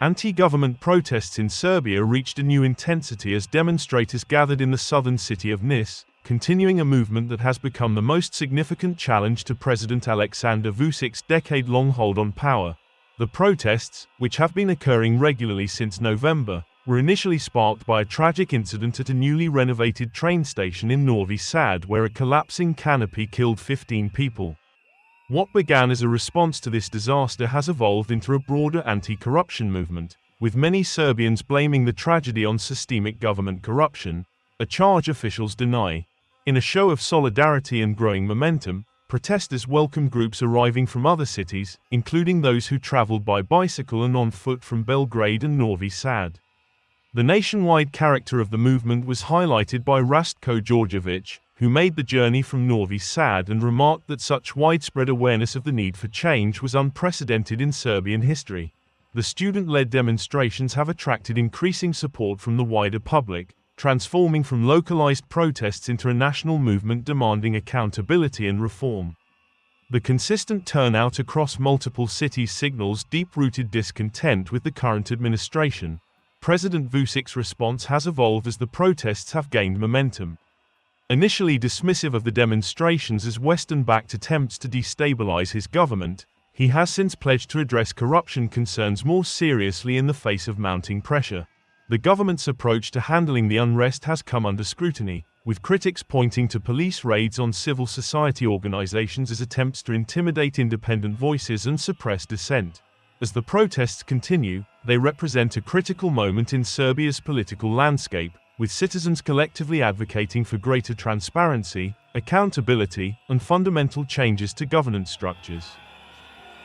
Anti-government protests in Serbia reached a new intensity as demonstrators gathered in the southern city of Nis, continuing a movement that has become the most significant challenge to President Aleksandar Vučić's decade-long hold on power. The protests, which have been occurring regularly since November, were initially sparked by a tragic incident at a newly renovated train station in Novi Sad where a collapsing canopy killed 15 people. What began as a response to this disaster has evolved into a broader anti-corruption movement, with many Serbians blaming the tragedy on systemic government corruption, a charge officials deny. In a show of solidarity and growing momentum, protesters welcomed groups arriving from other cities, including those who traveled by bicycle and on foot from Belgrade and Novi Sad. The nationwide character of the movement was highlighted by Rastko Djordjevic, who made the journey from Novi Sad and remarked that such widespread awareness of the need for change was unprecedented in Serbian history. The student-led demonstrations have attracted increasing support from the wider public, transforming from localized protests into a national movement demanding accountability and reform. The consistent turnout across multiple cities signals deep-rooted discontent with the current administration. President Vučić's response has evolved as the protests have gained momentum. Initially dismissive of the demonstrations as Western-backed attempts to destabilize his government, he has since pledged to address corruption concerns more seriously in the face of mounting pressure. The government's approach to handling the unrest has come under scrutiny, with critics pointing to police raids on civil society organizations as attempts to intimidate independent voices and suppress dissent. As the protests continue, they represent a critical moment in Serbia's political landscape, with citizens collectively advocating for greater transparency, accountability, and fundamental changes to governance structures.